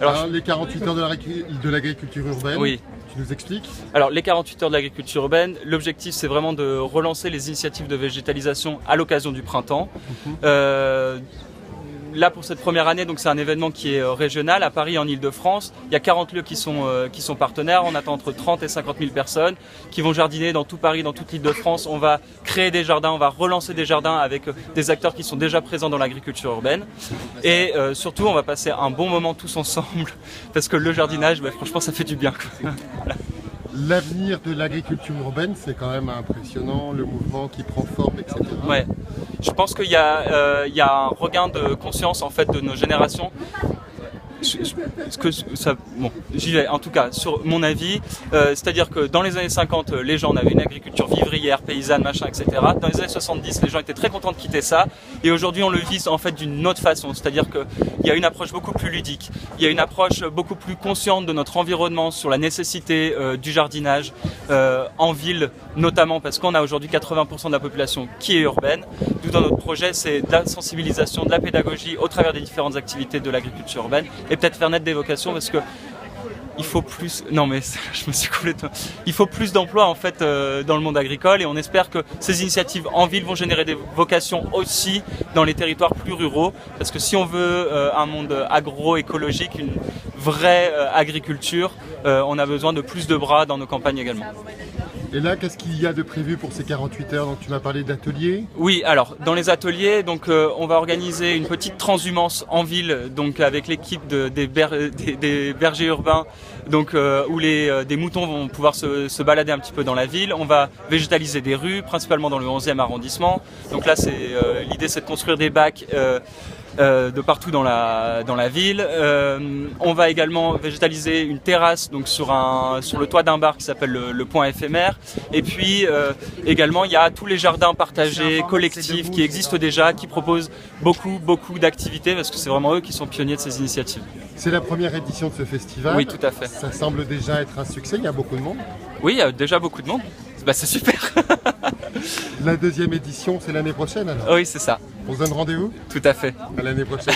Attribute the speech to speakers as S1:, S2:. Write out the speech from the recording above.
S1: Alors, les 48 heures de l'agriculture urbaine,
S2: oui.
S1: Tu nous expliques?
S2: Alors les 48 heures de l'agriculture urbaine, l'objectif c'est vraiment de relancer les initiatives de végétalisation à l'occasion du printemps. Là pour cette première année, donc c'est un événement qui est régional à Paris en Ile-de-France. Il y a 40 lieux qui sont partenaires. On attend entre 30 et 50 000 personnes qui vont jardiner dans tout Paris, dans toute l'Ile-de-France. On va créer des jardins, on va relancer des jardins avec des acteurs qui sont déjà présents dans l'agriculture urbaine. Et surtout, on va passer un bon moment tous ensemble parce que le jardinage, franchement, ça fait du bien. Voilà.
S1: L'avenir de l'agriculture urbaine, c'est quand même impressionnant, le mouvement qui prend forme, etc.
S2: Ouais. Je pense qu'il y a un regain de conscience en fait de nos générations. J'y vais en tout cas sur mon avis, c'est-à-dire que dans les années 50 les gens avaient une agriculture vivrière, paysanne, machin, etc. Dans les années 70 les gens étaient très contents de quitter ça et aujourd'hui on le vit en fait d'une autre façon, c'est-à-dire qu'il y a une approche beaucoup plus ludique, il y a une approche beaucoup plus consciente de notre environnement, sur la nécessité du jardinage en ville notamment parce qu'on a aujourd'hui 80% de la population qui est urbaine. Nous dans notre projet c'est de la sensibilisation, de la pédagogie au travers des différentes activités de l'agriculture urbaine. Et peut-être faire naître des vocations parce que il faut plus. Non mais je me suis complètement. Il faut plus d'emplois en fait dans le monde agricole et on espère que ces initiatives en ville vont générer des vocations aussi dans les territoires plus ruraux parce que si on veut un monde agroécologique, une vraie agriculture, on a besoin de plus de bras dans nos campagnes également.
S1: Et là, qu'est-ce qu'il y a de prévu pour ces 48 heures? Donc, tu m'as parlé d'ateliers.
S2: Oui, alors dans les ateliers, donc on va organiser une petite transhumance en ville, donc avec l'équipe des bergers urbains, donc où des moutons vont pouvoir se balader un petit peu dans la ville. On va végétaliser des rues, principalement dans le 11e arrondissement. Donc là, l'idée, c'est de construire des bacs. De partout dans la ville. On va également végétaliser une terrasse donc sur le toit d'un bar qui s'appelle le point éphémère. Et puis également il y a tous les jardins partagés, collectifs qui existent déjà, qui proposent beaucoup d'activités parce que c'est vraiment eux qui sont pionniers de ces initiatives.
S1: C'est la première édition de ce festival.
S2: Oui, tout à fait.
S1: Ça semble déjà être un succès, il y a beaucoup de monde.
S2: Oui, il y a déjà beaucoup de monde. C'est super.
S1: La deuxième édition, c'est l'année prochaine alors?
S2: Oui, c'est ça.
S1: On se donne rendez-vous?
S2: Tout à fait.
S1: À l'année prochaine.